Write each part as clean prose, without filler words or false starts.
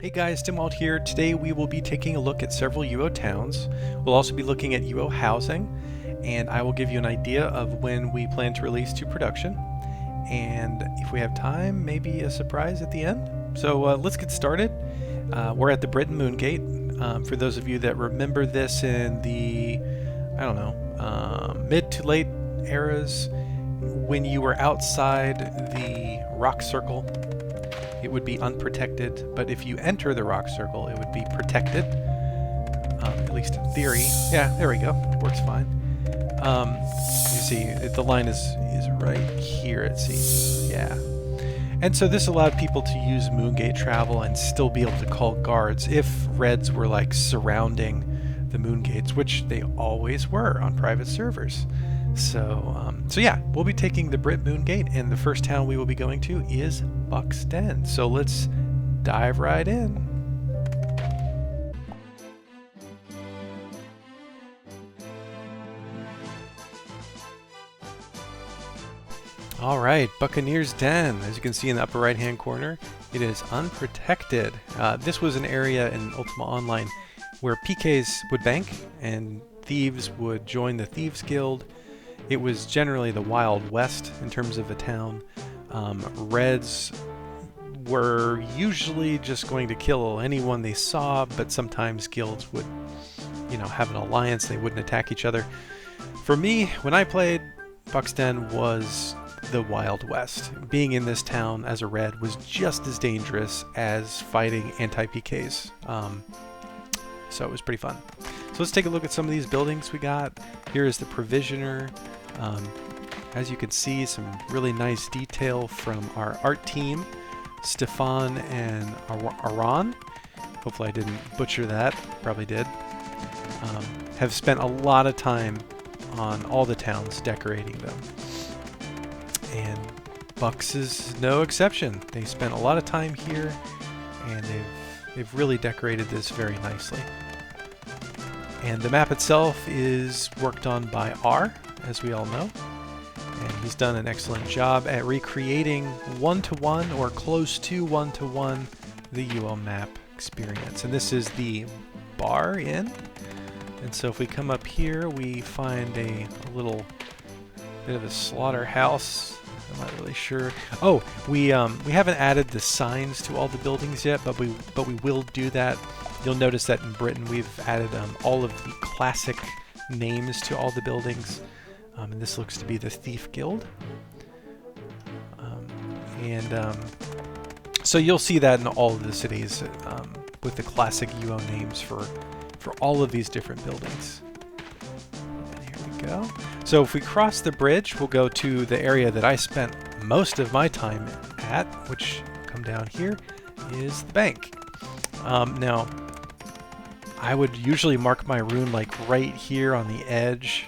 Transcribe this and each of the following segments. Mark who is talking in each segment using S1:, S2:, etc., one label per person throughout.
S1: Hey guys, Tim Wald here. Today we will be taking a look at several UO towns. We'll also be looking at UO housing, and I will give you an idea of when we plan to release to production. And if we have time, maybe a surprise at the end. So let's get started. We're at the Britain Moongate. For those of you that remember this in the, mid to late eras, when you were outside the rock circle, it would be unprotected, but if you enter the rock circle, it would be protected, at least in theory. Yeah, there we go. Works fine. You see, the line is right here, it seems. Yeah. And so this allowed people to use Moongate travel and still be able to call guards if reds were like surrounding the Moongates, which they always were on private servers. So yeah, we'll be taking the Brit Moongate, and the first town we will be going to is Bucks Den. So let's dive right in. All right, Buccaneers Den. As you can see in the upper right-hand corner, it is unprotected. This was an area in Ultima Online where PKs would bank and thieves would join the Thieves Guild. It was generally the Wild West in terms of a town. Reds were usually just going to kill anyone they saw, but sometimes guilds would, have an alliance. They wouldn't attack each other. For me, when I played, Bucks Den was the Wild West. Being in this town as a red was just as dangerous as fighting anti-PKs. So it was pretty fun. So let's take a look at some of these buildings we got. Here is the Provisioner. As you can see, some really nice detail from our art team, Stefan and Aran. Hopefully I didn't butcher that. Probably did. Have spent a lot of time on all the towns decorating them. And Bucks is no exception. They spent a lot of time here, and they've really decorated this very nicely. And the map itself is worked on by R, as we all know. And he's done an excellent job at recreating one-to-one or close to one-to-one the UO map experience. And this is the Bar Inn. And so if we come up here, we find a little bit of a slaughterhouse. I'm not really sure. Oh, we haven't added the signs to all the buildings yet, but we will do that. You'll notice that in Britain we've added all of the classic names to all the buildings. And this looks to be the Thief Guild. So you'll see that in all of the cities with the classic UO names for all of these different buildings. And here we go. So if we cross the bridge, we'll go to the area that I spent most of my time at, which, come down here, is the bank. Now, I would usually mark my rune like right here on the edge.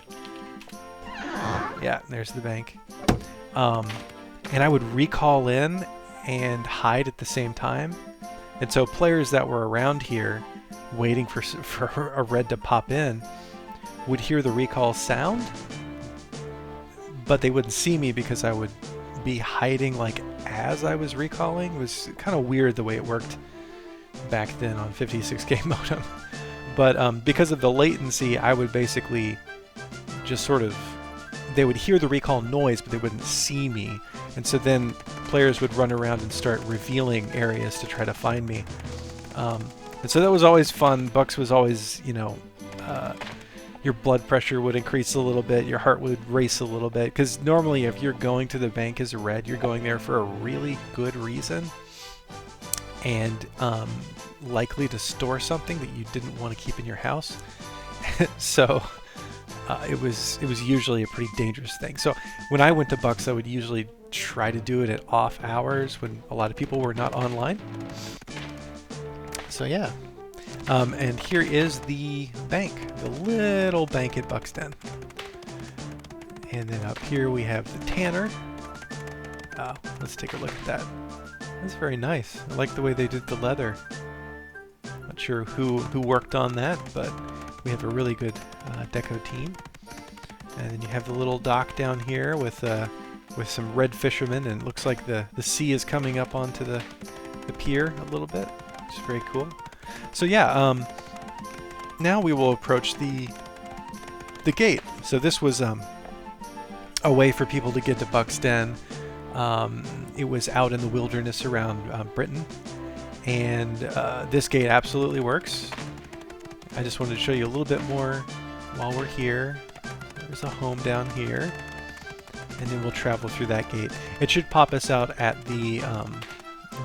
S1: Yeah, there's the bank. And I would recall in and hide at the same time. And so players that were around here waiting for a red to pop in would hear the recall sound, but they wouldn't see me because I would be hiding like as I was recalling. It was kind of weird the way it worked back then on 56K modem. But because of the latency, I would basically just they would hear the recall noise, but they wouldn't see me. And so then players would run around and start revealing areas to try to find me. And so that was always fun. Bucks was always, your blood pressure would increase a little bit, your heart would race a little bit, because normally if you're going to the bank as a red, you're going there for a really good reason, and likely to store something that you didn't want to keep in your house. So it was usually a pretty dangerous thing. So when I went to Bucks, I would usually try to do it at off hours when a lot of people were not online. So yeah. And here is the bank, the little bank at Bucks Den. And then up here we have the Tanner. Let's take a look at that. That's very nice. I like the way they did the leather. Not sure who worked on that, but we have a really good deco team. And then you have the little dock down here with some red fishermen, and it looks like the sea is coming up onto the pier a little bit. which is very cool. So yeah, now we will approach the gate. So this was a way for people to get to Buck's Den. It was out in the wilderness around Britain, and this gate absolutely works. I just wanted to show you a little bit more while we're here. There's a home down here, and then we'll travel through that gate. It should pop us out at the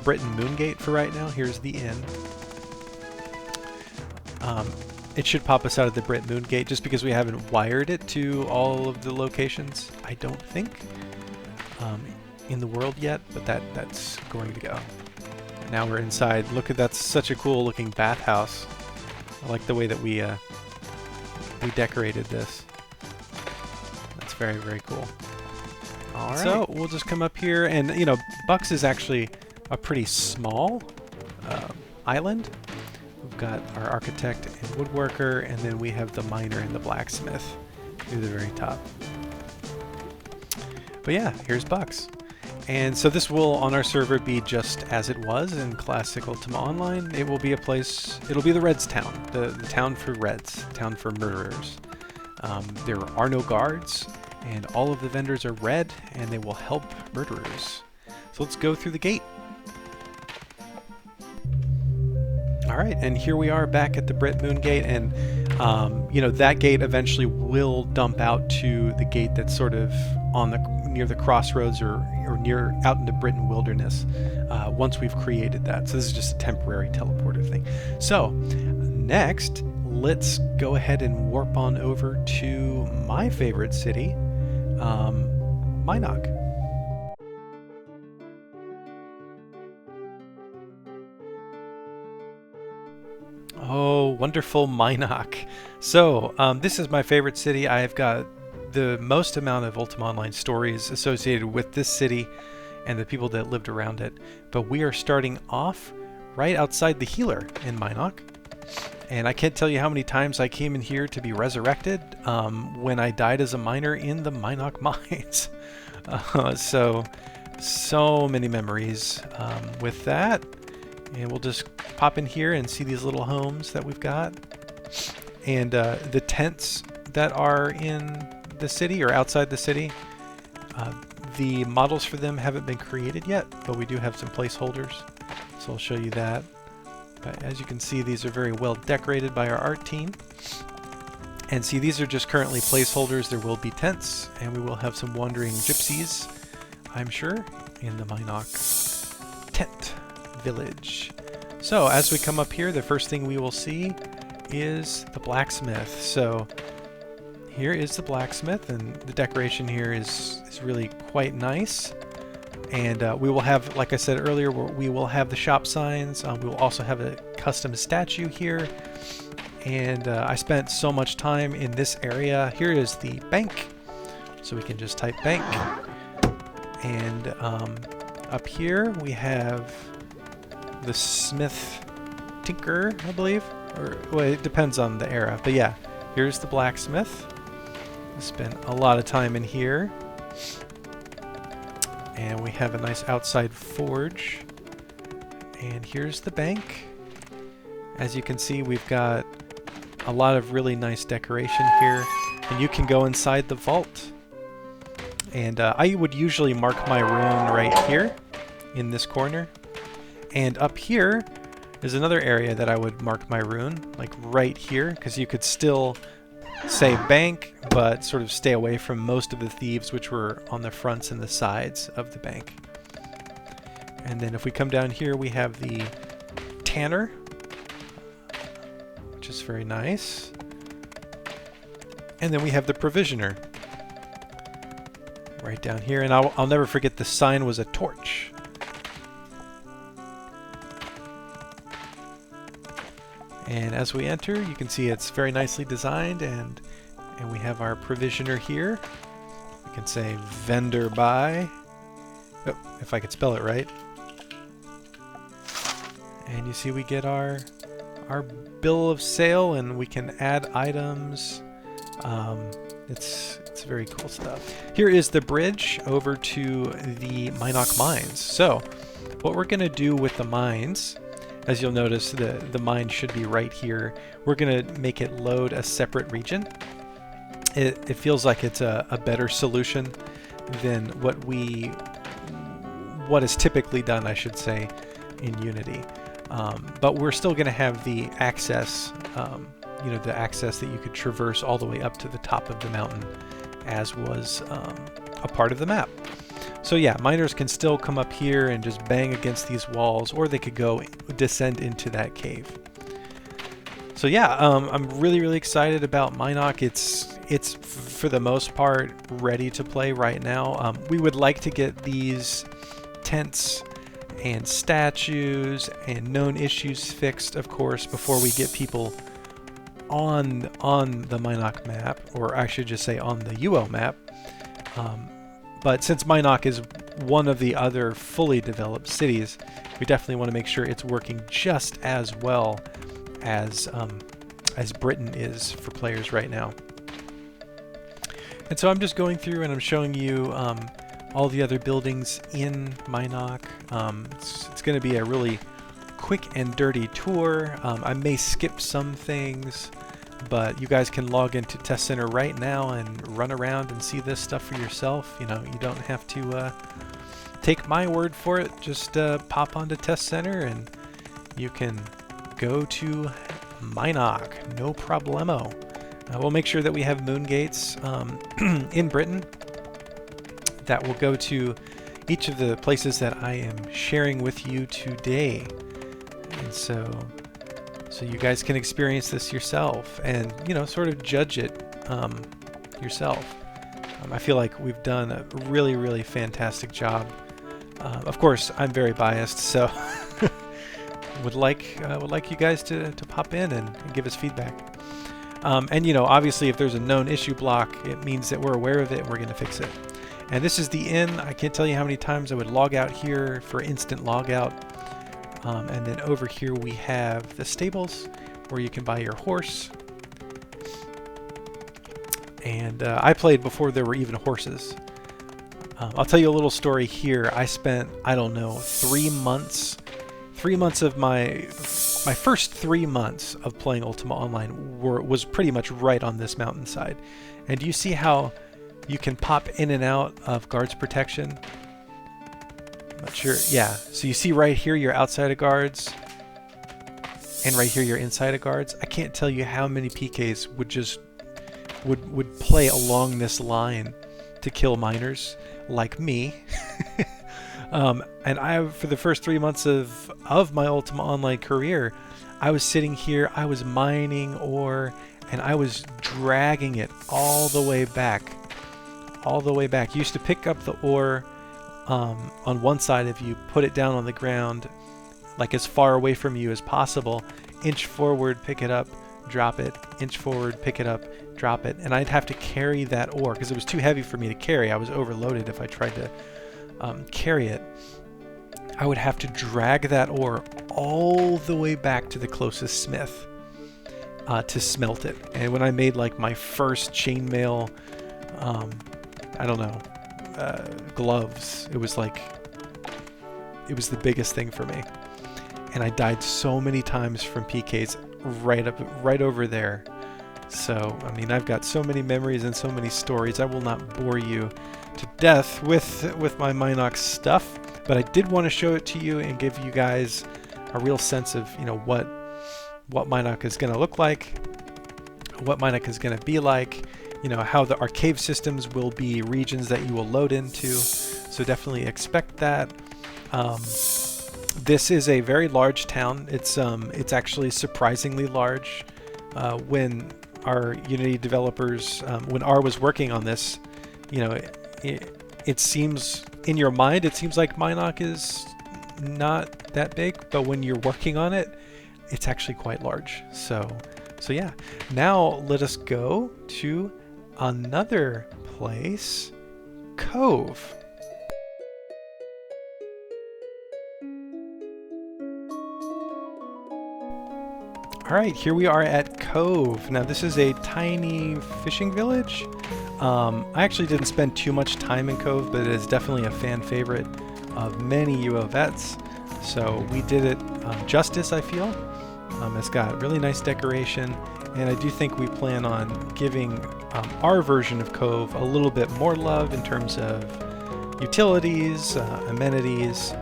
S1: Britain Moon Gate for right now. Here's the inn. It should pop us out of the Britain Moon Gate just because we haven't wired it to all of the locations, I don't think, in the world yet, but that's going to go. And now we're inside. Look at that's such a cool looking bathhouse. I like the way that we decorated this. That's very, very cool. All right. So we'll just come up here, and you know, Bucks is actually a pretty small island. We've got our architect and woodworker, and then we have the miner and the blacksmith near the very top. But yeah, here's Bucks. And so this will, on our server, be just as it was in classic Ultima Online. It will be a place, it'll be the Reds town, the town for Reds, town for murderers. There are no guards, and all of the vendors are red, and they will help murderers. So let's go through the gate. Alright, and here we are back at the Brit Moon Gate, and you know, that gate eventually will dump out to the gate that's sort of on the near the crossroads or near out in the Britain wilderness once we've created that. So this is just a temporary teleporter thing. So next, let's go ahead and warp on over to my favorite city, Minoc. Oh, wonderful Minoc. So, this is my favorite city. I've got the most amount of Ultima Online stories associated with this city and the people that lived around it. But we are starting off right outside the healer in Minoc. And I can't tell you how many times I came in here to be resurrected when I died as a miner in the Minoc mines. So many memories with that. And we'll just pop in here and see these little homes that we've got. And the tents that are in the city or outside the city, the models for them haven't been created yet, but we do have some placeholders. So I'll show you that. But as you can see, these are very well decorated by our art team. And see, these are just currently placeholders. There will be tents, and we will have some wandering gypsies, I'm sure, in the Minoc tent village. So as we come up here, the first thing we will see is the blacksmith. So here is the blacksmith, and the decoration here is really quite nice. And we will have, like I said earlier, we will have the shop signs. We will also have a custom statue here. And I spent so much time in this area. Here is the bank. So we can just type bank. And up here we have the smith tinker, I believe. Or, well, it depends on the era. But yeah, here's the blacksmith. I spent a lot of time in here. And we have a nice outside forge. And here's the bank. As you can see, we've got a lot of really nice decoration here. And you can go inside the vault. And I would usually mark my rune right here in this corner. And up here is another area that I would mark my rune, like right here, because you could still say bank, but sort of stay away from most of the thieves, which were on the fronts and the sides of the bank. And then if we come down here, we have the tanner, which is very nice. And then we have the provisioner right down here. And I'll never forget, the sign was a torch. And as we enter, you can see it's very nicely designed, and we have our provisioner here. We can say vendor by, oh, if I could spell it right. And you see we get our bill of sale, and we can add items. It's very cool stuff. Here is the bridge over to the Minoc mines. So what we're going to do with the mines as you'll notice, the mine should be right here. We're going to make it load a separate region. It feels like it's a better solution than what is typically done, I should say, in Unity. But we're still going to have the access, the access that you could traverse all the way up to the top of the mountain, as was a part of the map. So yeah, miners can still come up here and just bang against these walls, or they could go descend into that cave. So yeah, I'm really excited about Minoc. It's for the most part ready to play right now. We would like to get these tents and statues and known issues fixed, of course, before we get people on the Minoc map, or I should just say on the UO map. But since Minoc is one of the other fully developed cities, we definitely want to make sure it's working just as well as Britain is for players right now. And so I'm just going through and I'm showing you all the other buildings in Minoc. It's going to be a really quick and dirty tour. I may skip some things, but you guys can log into Test Center right now and run around and see this stuff for yourself. You don't have to take my word for it. Just pop onto Test Center and you can go to Minoc, no problemo. We'll make sure that we have moon gates in Britain that will go to each of the places that I am sharing with you today. And so you guys can experience this yourself and, sort of judge it yourself. I feel like we've done a really fantastic job. Of course, I'm very biased, so would like you guys to pop in and give us feedback. And obviously, if there's a known issue block, it means that we're aware of it and we're going to fix it. And this is the inn. I can't tell you how many times I would log out here for instant logout. And then over here we have the stables where you can buy your horse. And I played before there were even horses. I'll tell you a little story here. I spent, I don't know, 3 months. 3 months of my first 3 months of playing Ultima Online was pretty much right on this mountainside. And do you see how you can pop in and out of guards protection? I'm not sure. Yeah. So you see right here you're outside of guards, and right here you're inside of guards. I can't tell you how many PKs would play along this line to kill miners like me. And for the first 3 months of my Ultima Online career, I was sitting here, I was mining ore, and I was dragging it all the way back. You used to pick up the ore on one side of you, put it down on the ground, like as far away from you as possible, inch forward, pick it up, drop it, inch forward, pick it up, drop it, and I'd have to carry that ore because it was too heavy for me to carry. I was overloaded if I tried to carry it. I would have to drag that ore all the way back to the closest smith to smelt it. And when I made like my first chainmail, I don't know, gloves, it was the biggest thing for me. And I died so many times from PKs right over there. So, I mean, I've got so many memories and so many stories. I will not bore you to death with my Minoc stuff, but I did want to show it to you and give you guys a real sense of, what Minoc is going to look like, what Minoc is going to be like, how our cave systems will be regions that you will load into. So definitely expect that. This is a very large town. It's actually surprisingly large. When our Unity developers, when R was working on this, it seems, in your mind, it seems like Minoc is not that big, but when you're working on it, it's actually quite large. So yeah. Now let us go to another place, Cove. Alright, here we are at Cove. Now this is a tiny fishing village. I actually didn't spend too much time in Cove, but it is definitely a fan favorite of many UO vets. So we did it justice, I feel. It's got really nice decoration, and I do think we plan on giving our version of Cove a little bit more love in terms of utilities, amenities.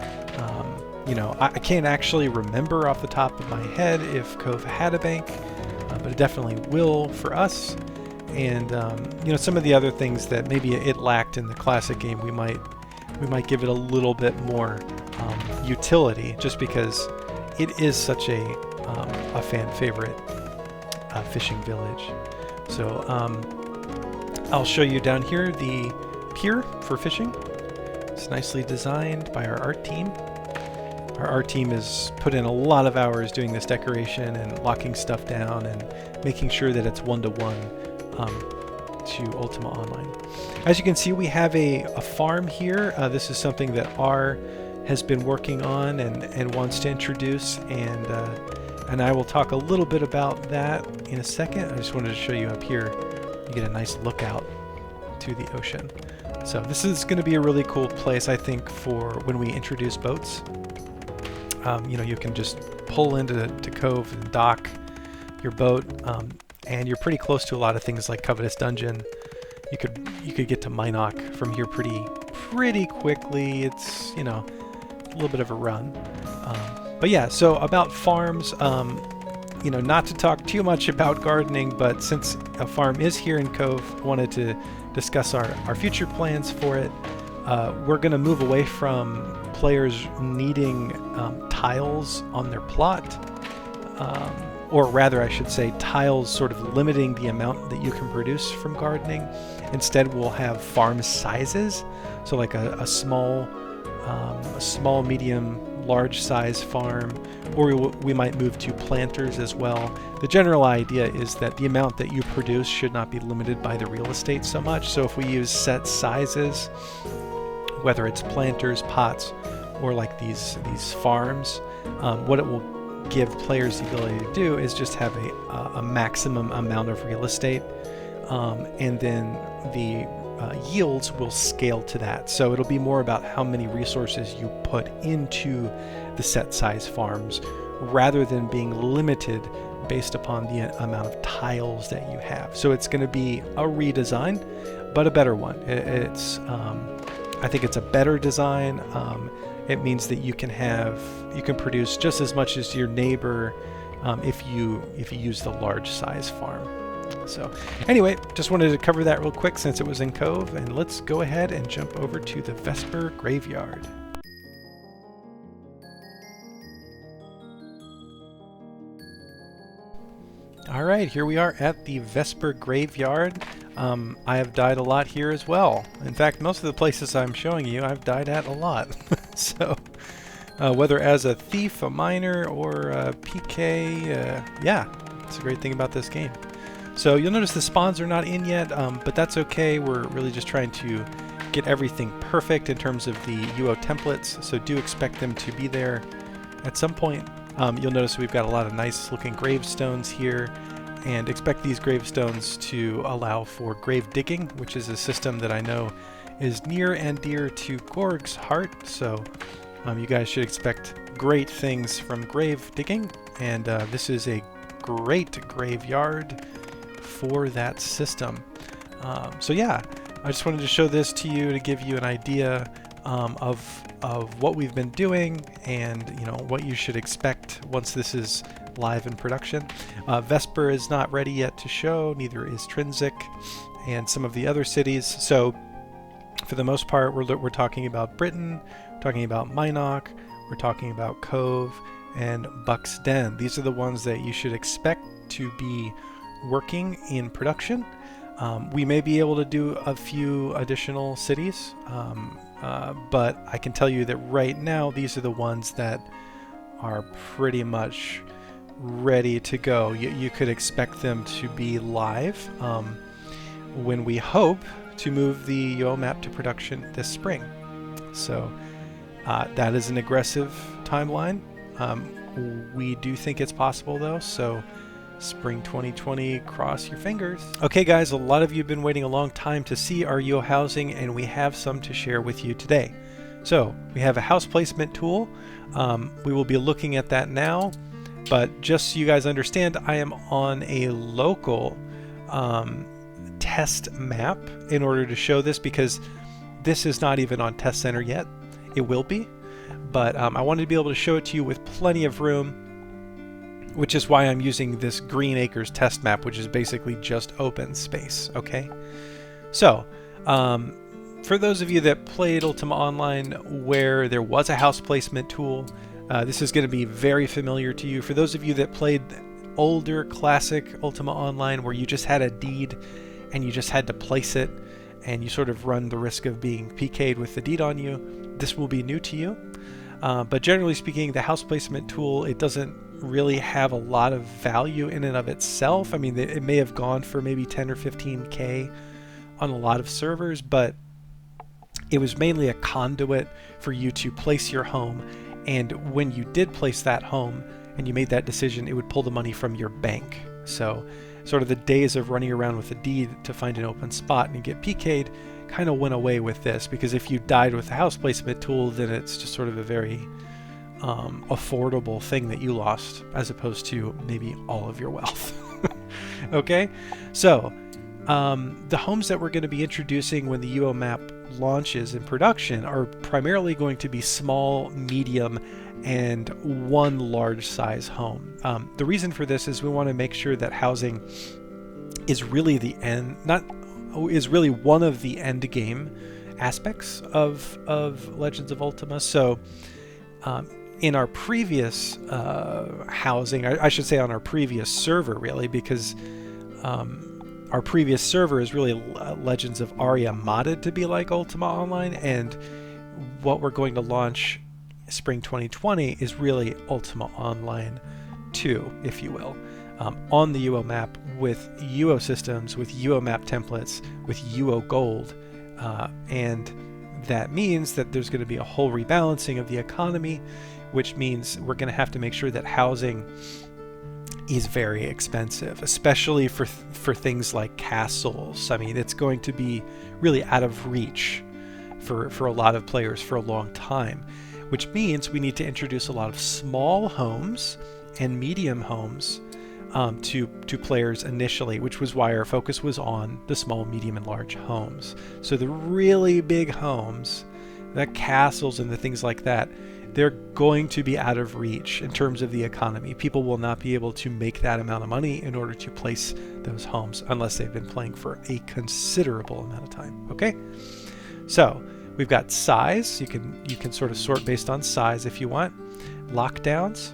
S1: You know, I can't actually remember off the top of my head if Cove had a bank, but it definitely will for us. And you know, some of the other things that maybe it lacked in the classic game, we might give it a little bit more utility, just because it is such a fan favorite fishing village. So I'll show you down here the pier for fishing. It's nicely designed by our art team. Our art team has put in a lot of hours doing this decoration and locking stuff down and making sure that it's one-to-one to Ultima Online. As you can see, we have a farm here. This is something that R has been working on and wants to introduce, and I will talk a little bit about that in a second. I just wanted to show you up here. You get a nice lookout to the ocean. So this is going to be a really cool place, I think, for when we introduce boats. You know, you can just pull into Cove and dock your boat, and you're pretty close to a lot of things like Covetous Dungeon. You could get to Minoc from here pretty quickly. It's, you know, a little bit of a run. But yeah, so about farms, you know, not to talk too much about gardening, but since a farm is here in Cove, I wanted to discuss our future plans for it. We're going to move away from players needing tiles on their plot, or rather I should say tiles sort of limiting the amount that you can produce from gardening. Instead, we'll have farm sizes, so like a small, medium, large size farm, or we might move to planters as well. The general idea is that the amount that you produce should not be limited by the real estate so much. So if we use set sizes, whether it's planters, pots, or like these farms, what it will give players the ability to do is just have a maximum amount of real estate, and then the yields will scale to that. So it'll be more about how many resources you put into the set size farms rather than being limited based upon the amount of tiles that you have. So it's going to be a redesign, but a better one. It's I think it's a better design. It means that you can produce just as much as your neighbor if you use the large size farm. So anyway, just wanted to cover that real quick since it was in Cove, and let's go ahead and jump over to the Vesper graveyard. All right, here we are at the Vesper graveyard. I have died a lot here as well. In fact, most of the places I'm showing you, I've died at a lot. So whether as a thief, a miner, or a PK, yeah, it's a great thing about this game. So you'll notice the spawns are not in yet, but that's okay. We're really just trying to get everything perfect in terms of the UO templates, so do expect them to be there at some point. You'll notice we've got a lot of nice looking gravestones here, and expect these gravestones to allow for grave digging, which is a system that I know is near and dear to Gorg's heart. So you guys should expect great things from grave digging, and this is a great graveyard for that system. So yeah, I just wanted to show this to you to give you an idea of what we've been doing, and you know what you should expect once this is live in production. Vesper is not ready yet to show, neither is Trinsic and some of the other cities. So for the most part, we're talking about Britain, we're talking about Minoc, we're talking about Cove, and Buck's Den. These are the ones that you should expect to be working in production. We may be able to do a few additional cities, but I can tell you that right now these are the ones that are pretty much ready to go. You could expect them to be live when we hope to move the UO map to production this spring. So that is an aggressive timeline. We do think it's possible though, so spring 2020, cross your fingers. Okay guys, a lot of you have been waiting a long time to see our UO housing, and we have some to share with you today. So we have a house placement tool. We will be looking at that now, but just so you guys understand, I am on a local test map in order to show this, because this is not even on Test Center yet. It will be, but I wanted to be able to show it to you with plenty of room, which is why I'm using this Green Acres test map, which is basically just open space. Okay, so for those of you that played Ultima Online where there was a house placement tool, this is going to be very familiar to you. For those of you that played older classic Ultima Online where you just had a deed and you just had to place it and you sort of run the risk of being PK'd with the deed on you, this will be new to you. But generally speaking, the house placement tool, it doesn't really have a lot of value in and of itself. I mean, it may have gone for maybe 10 or 15K on a lot of servers, but it was mainly a conduit for you to place your home, and when you did place that home and you made that decision, it would pull the money from your bank. So sort of the days of running around with a deed to find an open spot and get PK'd kind of went away with this, because if you died with the house placement tool, then it's just sort of a very affordable thing that you lost, as opposed to maybe all of your wealth. Okay, so the homes that we're going to be introducing when the UO map launches in production are primarily going to be small, medium, and one large size home. The reason for this is we want to make sure that housing is really one of the end game aspects of Legends of Ultima. So in our previous housing, I should say on our previous server, really, because our previous server is really Legends of Aria modded to be like Ultima Online, and what we're going to launch spring 2020 is really Ultima Online 2, if you will, on the UO map with UO systems, with UO map templates, with UO gold, and that means that there's going to be a whole rebalancing of the economy, which means we're going to have to make sure that housing is very expensive, especially for things like castles. I mean, it's going to be really out of reach for a lot of players for a long time, which means we need to introduce a lot of small homes and medium homes to players initially, which was why our focus was on the small, medium, and large homes. So the really big homes, the castles and the things like that, they're going to be out of reach in terms of the economy. People will not be able to make that amount of money in order to place those homes unless they've been playing for a considerable amount of time. Okay, so we've got size. You can sort of sort based on size if you want. Lockdowns,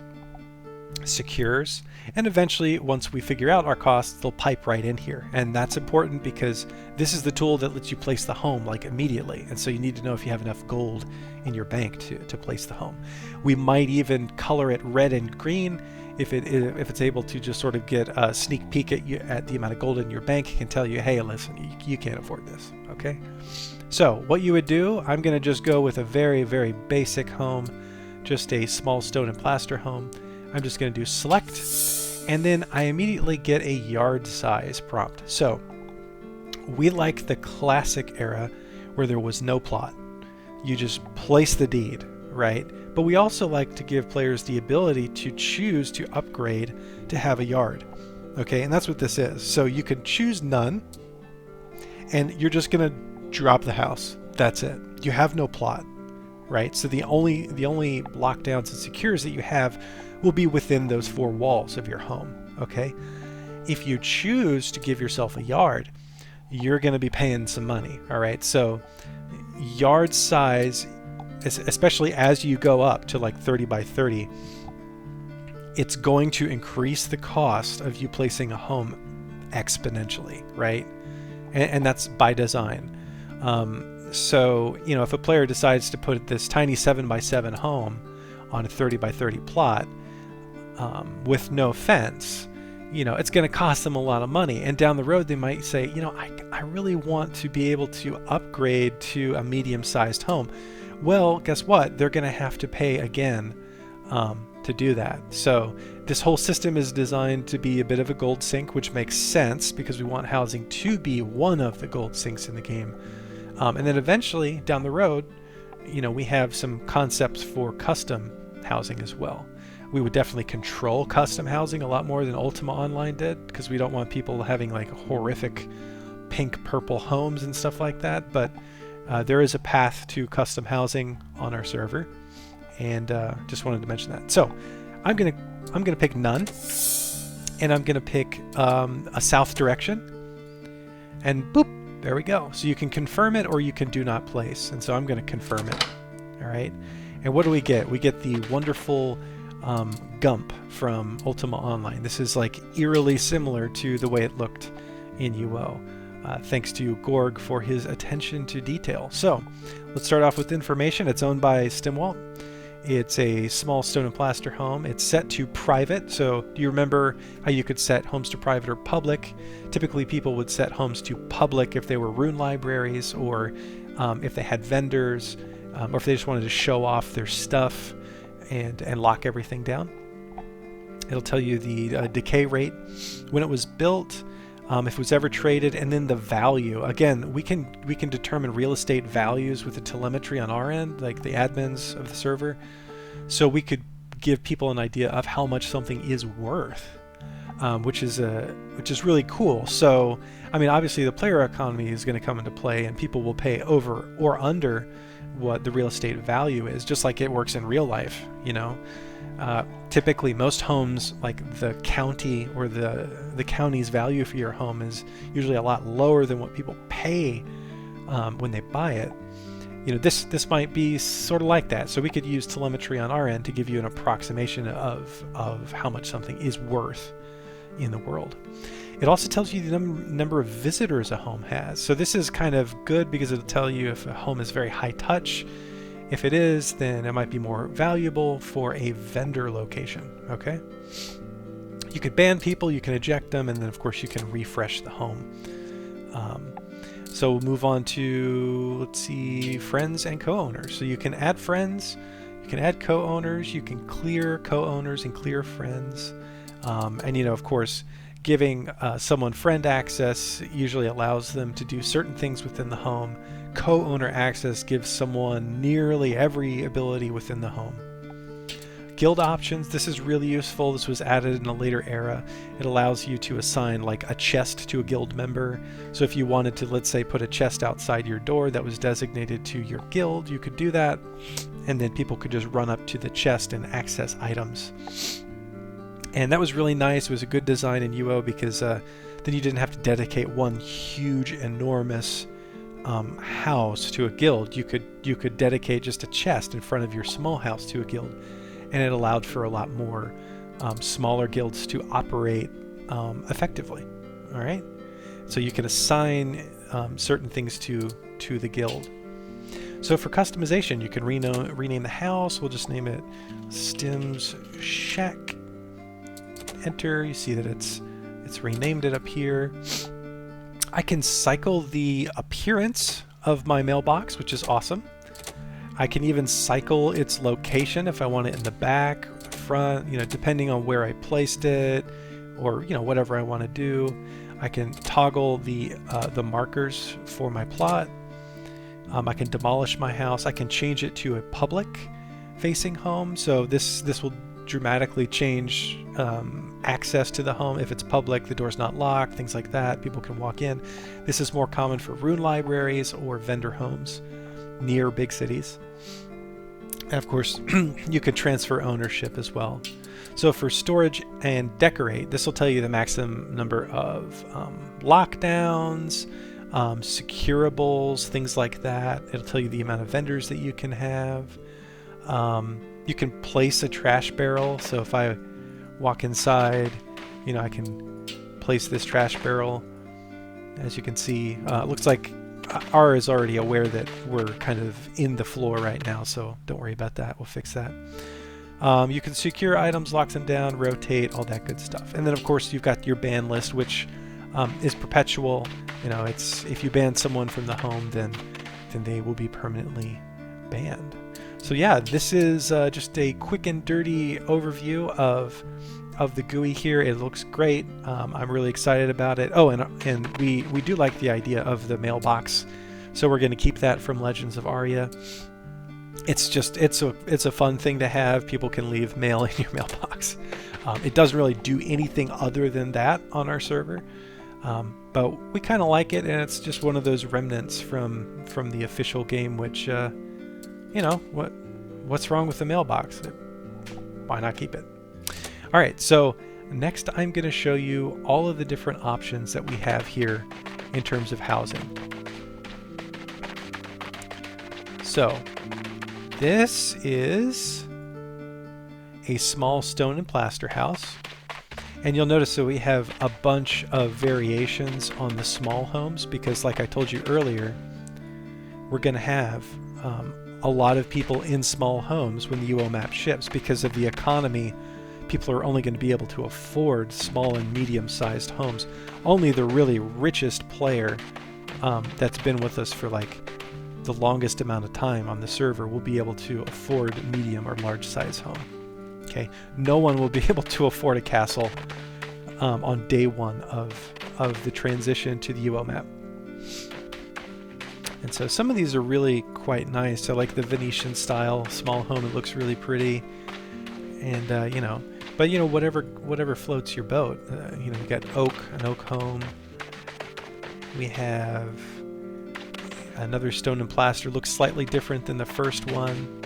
S1: secures, and eventually, once we figure out our costs, they'll pipe right in here. And that's important because this is the tool that lets you place the home like immediately. And so you need to know if you have enough gold in your bank to place the home. We might even color it red and green if it's able to just sort of get a sneak peek at the amount of gold in your bank. It can tell you, hey, listen, you can't afford this. Okay. So what you would do, I'm going to just go with a very, very basic home, just a small stone and plaster home. I'm just going to do select, and then I immediately get a yard size prompt. So we like the classic era where there was no plot. You just place the deed, right? But we also like to give players the ability to choose to upgrade to have a yard. Okay, and that's what this is. So you can choose none, and you're just going to drop the house. That's it. You have no plot, right? So the only lockdowns and secures that you have will be within those four walls of your home. Okay, if you choose to give yourself a yard, you're going to be paying some money. All right, so yard size, especially as you go up to like 30 by 30, it's going to increase the cost of you placing a home exponentially, right? And that's by design. So, you know, if a player decides to put this tiny 7 by 7 home on a 30 by 30 plot with no fence, you know, it's going to cost them a lot of money. And down the road, they might say, you know, I really want to be able to upgrade to a medium-sized home. Well, guess what? They're going to have to pay again to do that. So this whole system is designed to be a bit of a gold sink, which makes sense because we want housing to be one of the gold sinks in the game. And then eventually, down the road, we have some concepts for custom housing as well. We would definitely control custom housing a lot more than Ultima Online did, because we don't want people having like horrific pink purple homes and stuff like that. But there is a path to custom housing on our server, and just wanted to mention that. So I'm gonna pick none, and I'm gonna pick a south direction, and boop, there we go. So you can confirm it or you can do not place, and so I'm gonna confirm it. All right, and what do we get? We get the wonderful Gump from Ultima Online. This is like eerily similar to the way it looked in UO. Thanks to Gorg for his attention to detail. So let's start off with information. It's owned by Stimwalt. It's a small stone and plaster home. It's set to private. So do you remember how you could set homes to private or public? Typically people would set homes to public if they were rune libraries, or if they had vendors, or if they just wanted to show off their stuff and lock everything down. It'll tell you the decay rate, when it was built, if it was ever traded, and then the value. Again, we can determine real estate values with the telemetry on our end, like the admins of the server. So we could give people an idea of how much something is worth, which is really cool. So, I mean, obviously the player economy is going to come into play, and people will pay over or under what the real estate value is, just like it works in real life. Typically most homes, like the county or the county's value for your home is usually a lot lower than what people pay when they buy it. This might be sort of like that. So we could use telemetry on our end to give you an approximation of how much something is worth in the world. It also tells you the number of visitors a home has. So this is kind of good because it'll tell you if a home is very high touch. If it is, then it might be more valuable for a vendor location. Okay. You could ban people, you can eject them, and then of course you can refresh the home. So we'll move on to, let's see, friends and co-owners. So you can add friends, you can add co-owners, you can clear co-owners and clear friends. And of course, giving someone friend access usually allows them to do certain things within the home. Co-owner access gives someone nearly every ability within the home. Guild options, this is really useful. This was added in a later era. It allows you to assign like a chest to a guild member. So if you wanted to, let's say, put a chest outside your door that was designated to your guild, you could do that, and then people could just run up to the chest and access items. And that was really nice. It was a good design in UO because then you didn't have to dedicate one huge, enormous house to a guild. You could dedicate just a chest in front of your small house to a guild, and it allowed for a lot more smaller guilds to operate effectively. All right, so you can assign certain things to the guild. So for customization, you can rename the house. We'll just name it Stim's Shack. Enter. You see that it's renamed it up here. I can cycle the appearance of my mailbox, which is awesome. I can even cycle its location if I want it in the back, front, depending on where I placed it, or whatever I want to do. I can toggle the markers for my plot. I can demolish my house. I can change it to a public facing home. So this will dramatically change access to the home. If it's public, the door's not locked, things like that. People can walk in. This is more common for rune libraries or vendor homes near big cities. And of course, you could transfer ownership as well. So for storage and decorate, this will tell you the maximum number of lockdowns, securables, things like that. It'll tell you the amount of vendors that you can have. You can place a trash barrel. So if I walk inside, I can place this trash barrel. As you can see, it looks like R is already aware that we're kind of in the floor right now, so don't worry about that. We'll fix that. You can secure items, lock them down, rotate, all that good stuff. And then of course you've got your ban list, which is perpetual. It's if you ban someone from the home, then they will be permanently banned. So yeah, this is just a quick and dirty overview of the GUI here. It looks great. I'm really excited about it. Oh, and we do like the idea of the mailbox, so we're going to keep that from Legends of Aria. it's a fun thing to have. People can leave mail in your mailbox. It doesn't really do anything other than that on our server, but we kind of like it, and it's just one of those remnants from the official game. Which you know, what's wrong with the mailbox? Why not keep it? All right, so next I'm going to show you all of the different options that we have here in terms of housing. So this is a small stone and plaster house, and you'll notice that we have a bunch of variations on the small homes because, like I told you earlier, we're going to have a lot of people in small homes when the UO map ships. Because of the economy, people are only going to be able to afford small and medium-sized homes. Only the really richest player that's been with us for like the longest amount of time on the server will be able to afford medium or large size home. Okay, no one will be able to afford a castle on day one of the transition to the UO map. And so some of these are really quite nice. So like the Venetian style small home, it looks really pretty. And you know, but you know, whatever floats your boat. You know, we got an oak home. We have another stone and plaster, looks slightly different than the first one.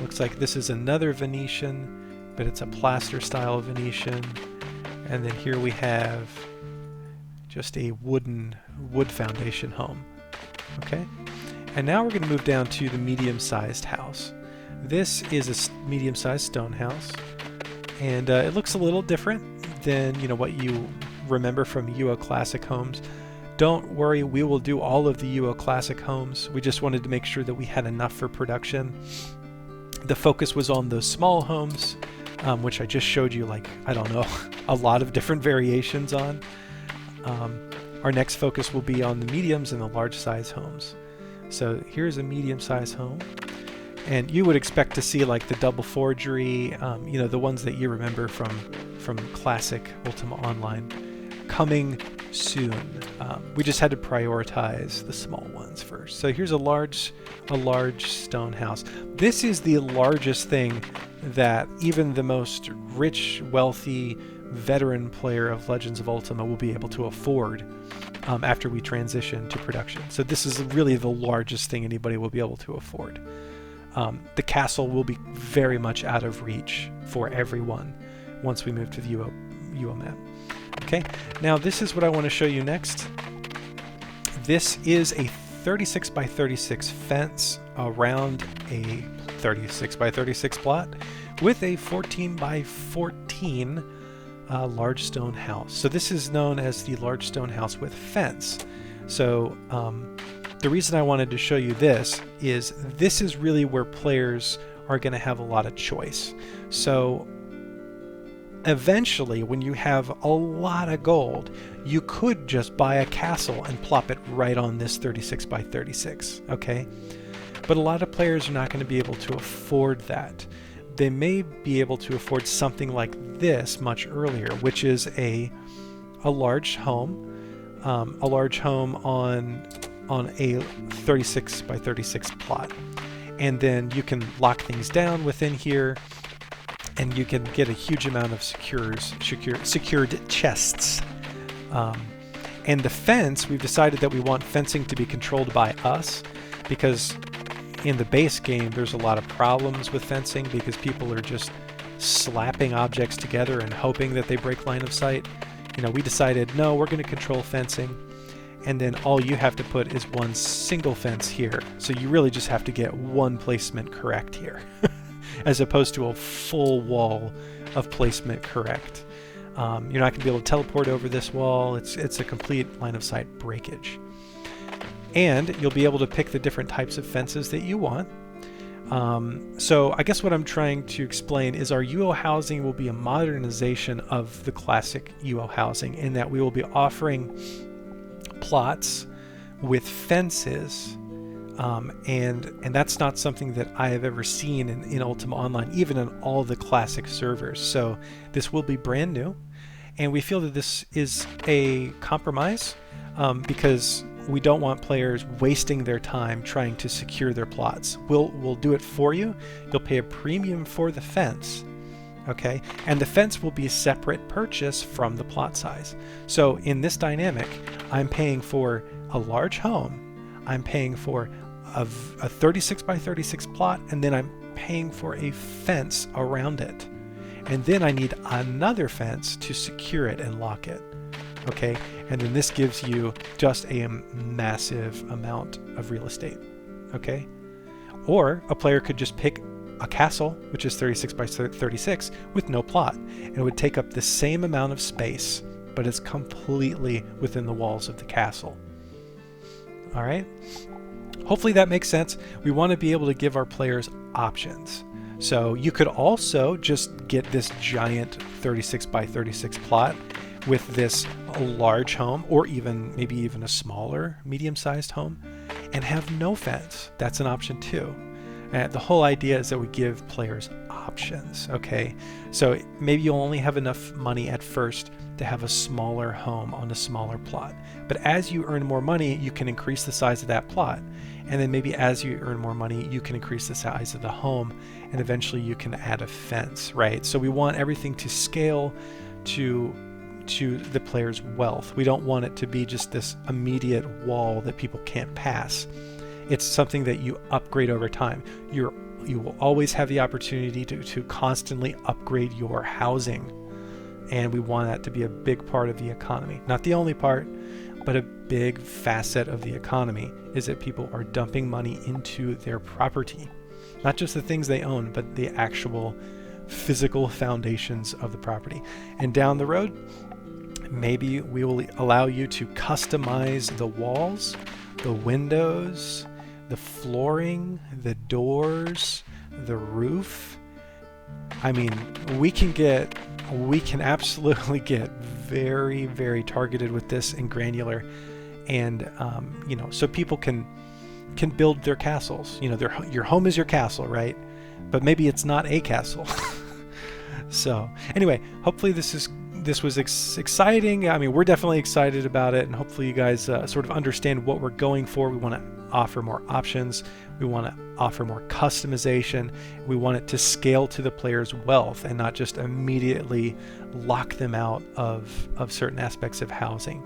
S1: Looks like this is another Venetian, but it's a plaster style Venetian. And then here we have just a wood foundation home. Okay, and now we're going to move down to the medium-sized house. This is a medium-sized stone house, and it looks a little different than, you know, what you remember from UO Classic homes. Don't worry, we will do all of the UO Classic homes. We just wanted to make sure that we had enough for production. The focus was on those small homes, which I just showed you, like, I don't know, a lot of different variations on. Our next focus will be on the mediums and the large size homes. So here's a medium size home. And you would expect to see like the double forgery, you know, the ones that you remember from classic Ultima Online, coming soon. We just had to prioritize the small ones first. So here's a large stone house. This is the largest thing that even the most rich, wealthy, veteran player of Legends of Ultima will be able to afford after we transition to production. So this is really the largest thing anybody will be able to afford. The castle will be very much out of reach for everyone once we move to the UO map. Okay, now this is what I want to show you next. This is a 36 by 36 fence around a 36 by 36 plot with a 14 by 14 large stone house. So this is known as the large stone house with fence. So the reason I wanted to show you this is really where players are going to have a lot of choice. So eventually, when you have a lot of gold, you could just buy a castle and plop it right on this 36 by 36, okay? But a lot of players are not going to be able to afford that. They may be able to afford something like this much earlier, which is a large home, on a 36 by 36 plot. And then you can lock things down within here, and you can get a huge amount of secured chests. And the fence, we've decided that we want fencing to be controlled by us, because in the base game there's a lot of problems with fencing because people are just slapping objects together and hoping that they break line of sight. You know, we decided, no, we're going to control fencing, and then all you have to put is one single fence here. So you really just have to get one placement correct here, as opposed to a full wall of placement correct. You're not going to be able to teleport over this wall. It's a complete line of sight breakage. And you'll be able to pick the different types of fences that you want. So I guess what I'm trying to explain is our UO housing will be a modernization of the classic UO housing, in that we will be offering plots with fences, and that's not something that I have ever seen in Ultima Online, even in all the classic servers. So this will be brand new, and we feel that this is a compromise, because we don't want players wasting their time trying to secure their plots. We'll do it for you. You'll pay a premium for the fence, okay? And the fence will be a separate purchase from the plot size. So in this dynamic, I'm paying for a large home, I'm paying for a 36 by 36 plot, and then I'm paying for a fence around it. And then I need another fence to secure it and lock it. Okay, and then this gives you just a massive amount of real estate. Okay, or a player could just pick a castle, which is 36 by 36 with no plot, and it would take up the same amount of space, but it's completely within the walls of the castle. All right, hopefully that makes sense. We want to be able to give our players options. So you could also just get this giant 36 by 36 plot with this large home, or even maybe even a smaller medium-sized home, and have no fence. That's an option too. And the whole idea is that we give players options, okay? So maybe you'll only have enough money at first to have a smaller home on a smaller plot. But as you earn more money, you can increase the size of that plot. And then maybe as you earn more money, you can increase the size of the home, and eventually you can add a fence, right? So we want everything to scale to the player's wealth. We don't want it to be just this immediate wall that people can't pass. It's something that you upgrade over time. You will always have the opportunity to constantly upgrade your housing, and we want that to be a big part of the economy. Not the only part, but a big facet of the economy is that people are dumping money into their property. Not just the things they own, but the actual physical foundations of the property. And down the road, maybe we will allow you to customize the walls, the windows, the flooring, the doors, the roof. I mean, we can absolutely get very, very targeted with this and granular, and so people can build their castles. Your home is your castle, right? But maybe it's not a castle. So anyway, hopefully this was exciting. I mean, we're definitely excited about it, and hopefully you guys sort of understand what we're going for. We want to offer more options. We want to offer more customization. We want it to scale to the player's wealth and not just immediately lock them out of certain aspects of housing.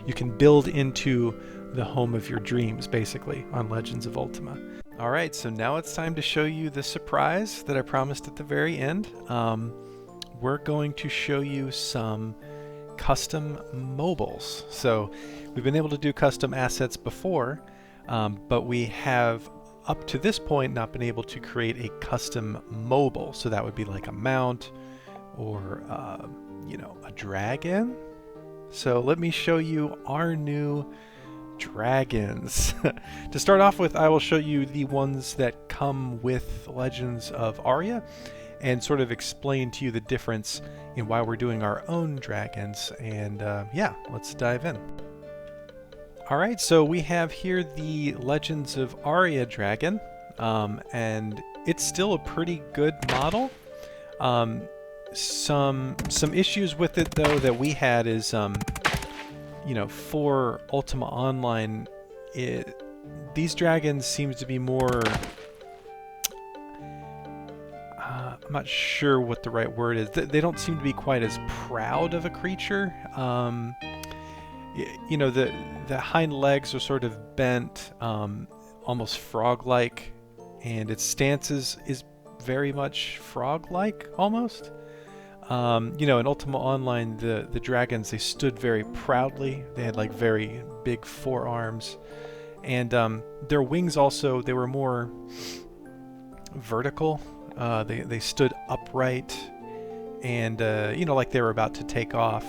S1: You can build into the home of your dreams, basically, on Legends of Ultima. All right, so now it's time to show you the surprise that I promised at the very end. We're going to show you some custom mobiles. So we've been able to do custom assets before, but we have up to this point not been able to create a custom mobile. So that would be like a mount or a dragon. So let me show you our new dragons. To start off with, I will show you the ones that come with Legends of Aria and sort of explain to you the difference in why we're doing our own dragons. And yeah, let's dive in. Alright, so we have here the Legends of Aria dragon, and it's still a pretty good model. Some issues with it though that we had is for Ultima Online, these dragons seems to be more, I'm not sure what the right word is. They don't seem to be quite as proud of a creature. The hind legs are sort of bent, almost frog-like, and its stance is very much frog-like, almost. In Ultima Online, the dragons, they stood very proudly. They had like very big forearms, and their wings also, they were more vertical. They stood upright, and like they were about to take off.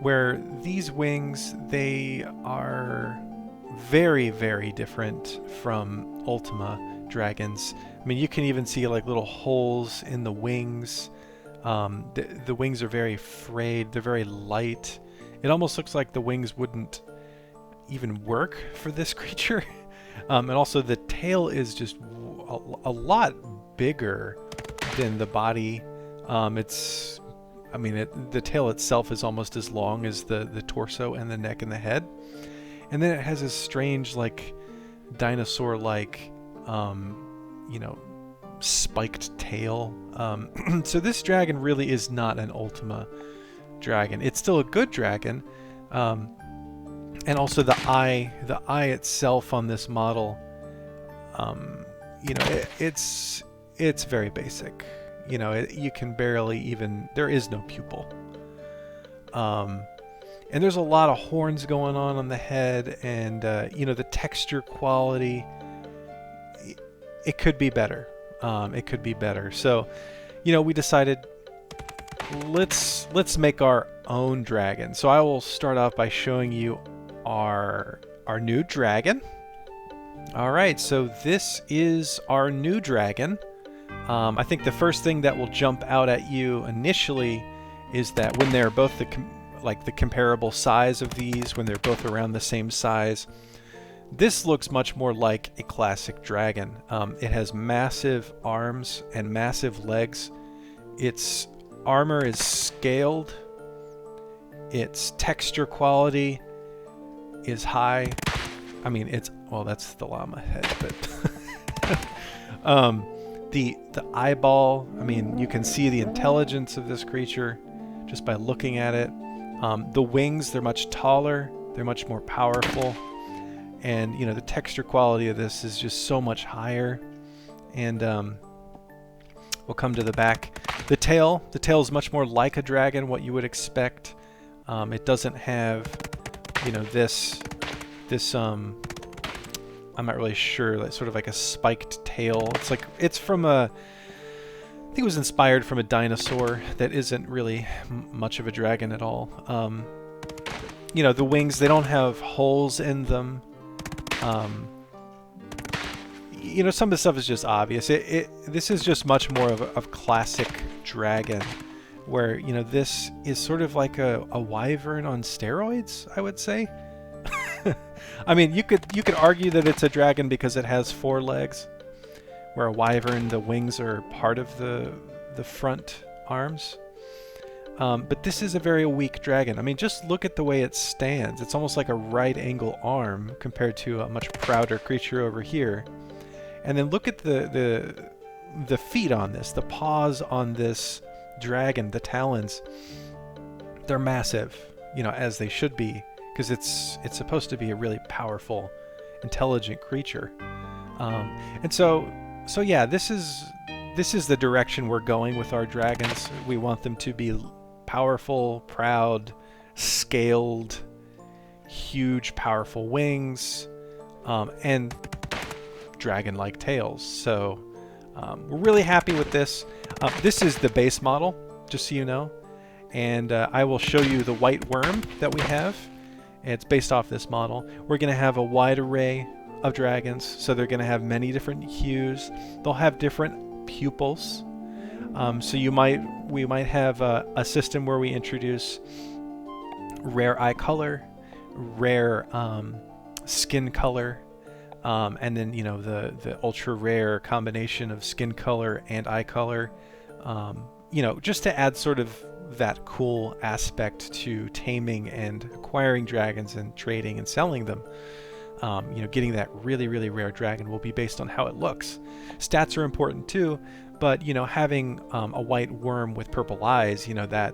S1: Where these wings, they are very, very different from Ultima dragons. I mean, you can even see like little holes in the wings. The wings are very frayed. They're very light. It almost looks like the wings wouldn't even work for this creature. And also the tail is just a lot bigger than the body. The tail itself is almost as long as the torso and the neck and the head. And then it has this strange, like, dinosaur-like, you know, spiked tail. So this dragon really is not an Ultima dragon. It's still a good dragon. And also the eye itself on this model, you know, it's very basic. You know, you can barely even, there is no pupil. And there's a lot of horns going on the head, and you know, the texture quality, it could be better. It could be better. So, you know, we decided let's make our own dragon. So I will start off by showing you our new dragon. All right, so this is our new dragon. I think the first thing that will jump out at you initially is that when they're both the comparable size of these, when they're both around the same size, this looks much more like a classic dragon. It has massive arms and massive legs. Its armor is scaled. Its texture quality is high. I mean, well, that's the llama head, but the eyeball, I mean, you can see the intelligence of this creature just by looking at it. The wings, they're much taller, they're much more powerful, and you know, the texture quality of this is just so much higher. And we'll come to the back. The tail is much more like a dragon, what you would expect. It doesn't have, you know, this I'm not really sure, like sort of like a spiked tail. It's from I think it was inspired from a dinosaur that isn't really much of a dragon at all. You know, the wings, they don't have holes in them. You know, some of the stuff is just obvious. This is just much more of a classic dragon, where, you know, this is sort of like a wyvern on steroids, I would say. I mean, you could argue that it's a dragon because it has 4 legs, where a wyvern, the wings are part of the front arms. But this is a very weak dragon. I mean, just look at the way it stands. It's almost like a right angle arm compared to a much prouder creature over here. And then look at the feet on this, the paws on this dragon, the talons. They're massive, you know, as they should be, because it's supposed to be a really powerful, intelligent creature. And so yeah, this is the direction we're going with our dragons. We want them to be powerful, proud, scaled, huge, powerful wings, and dragon-like tails. So we're really happy with this. This is the base model, just so you know. And I will show you the white worm that we have. It's based off this model. We're going to have a wide array of dragons, so they're going to have many different hues. They'll have different pupils. So we might have a system where we introduce rare eye color, rare skin color, and then, you know, the ultra rare combination of skin color and eye color. You know, just to add sort of that cool aspect to taming and acquiring dragons and trading and selling them. You know, getting that really, really rare dragon will be based on how it looks. Stats are important too, but, you know, having a white worm with purple eyes, you know, that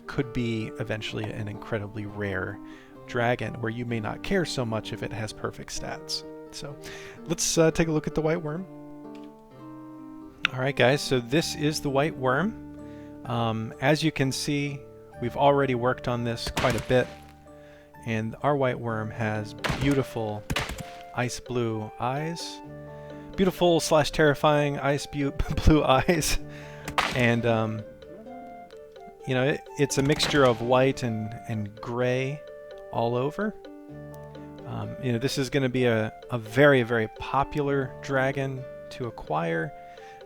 S1: could be eventually an incredibly rare dragon where you may not care so much if it has perfect stats. So let's take a look at the white worm. All right, guys, so this is the white worm. As you can see, we've already worked on this quite a bit, and our white worm has beautiful ice blue eyes, beautiful / terrifying ice blue eyes, and you know, it's a mixture of white and gray all over. You know, this is going to be a very, very popular dragon to acquire.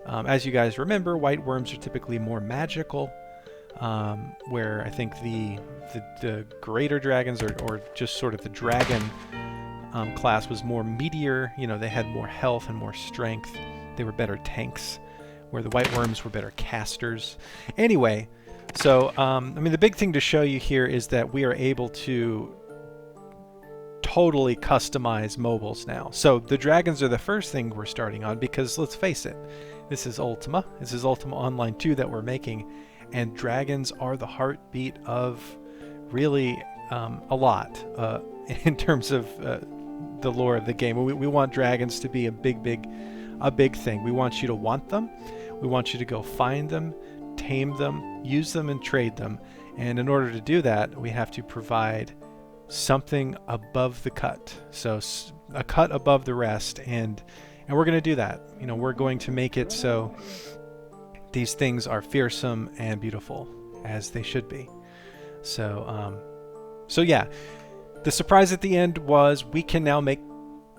S1: As you guys remember, white worms are typically more magical, where I think the greater dragons, or just sort of the dragon class, was more meteor. You know, they had more health and more strength. They were better tanks, where the white worms were better casters. Anyway, so I mean, the big thing to show you here is that we are able to totally customize mobiles now. So the dragons are the first thing we're starting on, because let's face it, this is Ultima. This is Ultima Online 2 that we're making, and dragons are the heartbeat of really a lot in terms of the lore of the game. We want dragons to be a big thing. We want you to want them. We want you to go find them, tame them, use them, and trade them. And in order to do that, we have to provide something above the cut. So a cut above the rest, and we're going to do that. You know, we're going to make it so these things are fearsome and beautiful, as they should be. So yeah, the surprise at the end was we can now make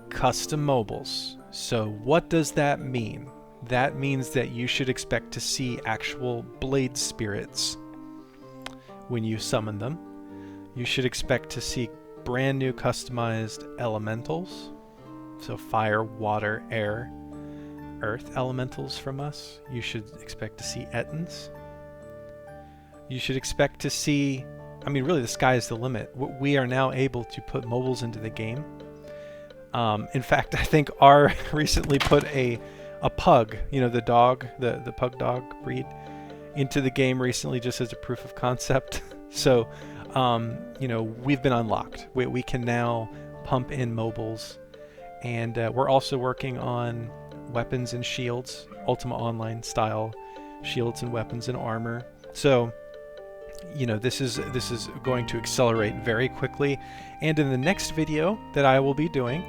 S1: custom mobiles. So what does that mean? That means that you should expect to see actual blade spirits when you summon them. You should expect to see brand new customized elementals. So fire, water, air, earth elementals from us. You should expect to see Ettins. You should expect to see, I mean, really the sky is the limit. We are now able to put mobiles into the game. In fact, I think R recently put a pug, you know, the dog, the pug dog breed, into the game recently, just as a proof of concept. So, you know, we've been unlocked. We can now pump in mobiles, and we're also working on weapons and shields, Ultima Online style shields and weapons and armor. So, you know, this is going to accelerate very quickly. And in the next video that I will be doing,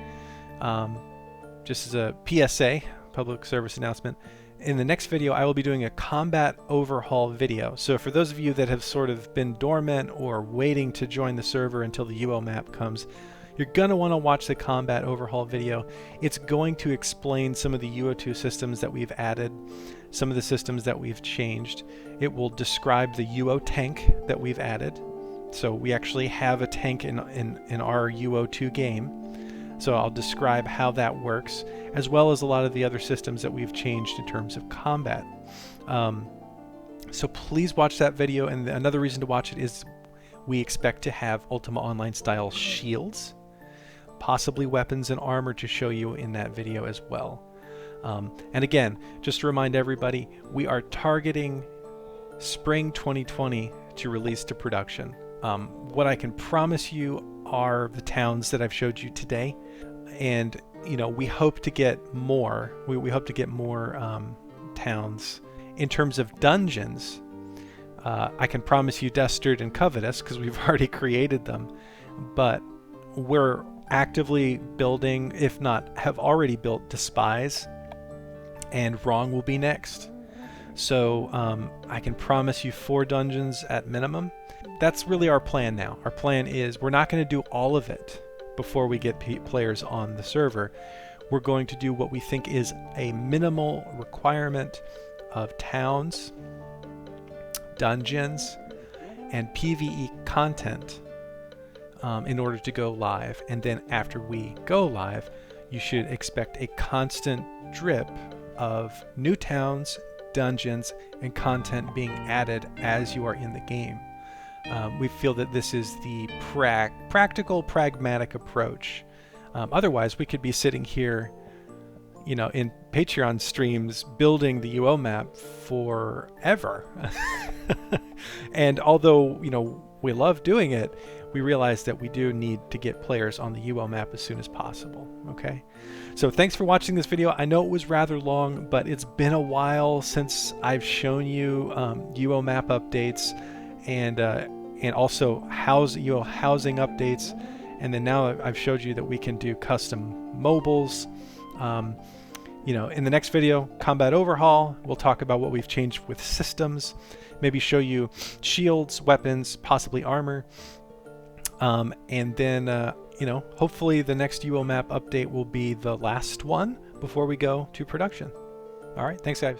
S1: just as a PSA, public service announcement, in the next video I will be doing a combat overhaul video. So for those of you that have sort of been dormant or waiting to join the server until the UO map comes, you're going to want to watch the combat overhaul video. It's going to explain some of the UO2 systems that we've added, some of the systems that we've changed. It will describe the UO tank that we've added. So we actually have a tank in our UO2 game. So I'll describe how that works, as well as a lot of the other systems that we've changed in terms of combat. So please watch that video, and another reason to watch it is we expect to have Ultima Online style shields, possibly weapons and armor to show you in that video as well. And again, just to remind everybody, we are targeting spring 2020 to release to production. What I can promise you are the towns that I've showed you today, and you know, we hope to get more. We hope to get more towns. In terms of dungeons, I can promise you Dastard and Covetous, because we've already created them, but we're actively building, if not have already built, Despise, and Wrong will be next. So I can promise you 4 dungeons at minimum. That's really our plan now. Our plan is we're not going to do all of it before we get players on the server. We're going to do what we think is a minimal requirement of towns, dungeons, and PvE content in order to go live. And then after we go live, you should expect a constant drip of new towns, dungeons, and content being added as you are in the game. We feel that this is the practical, pragmatic approach. Otherwise, we could be sitting here, you know, in Patreon streams building the UO map forever. And although, you know, we love doing it, we realize that we do need to get players on the UO map as soon as possible. Okay, so thanks for watching this video. I know it was rather long, but it's been a while since I've shown you UO map updates, and also UO housing updates, and then now I've showed you that we can do custom mobiles. You know, in the next video, combat overhaul, we'll talk about what we've changed with systems, maybe show you shields, weapons, possibly armor, and then you know, hopefully the next UO map update will be the last one before we go to production. All right, thanks guys.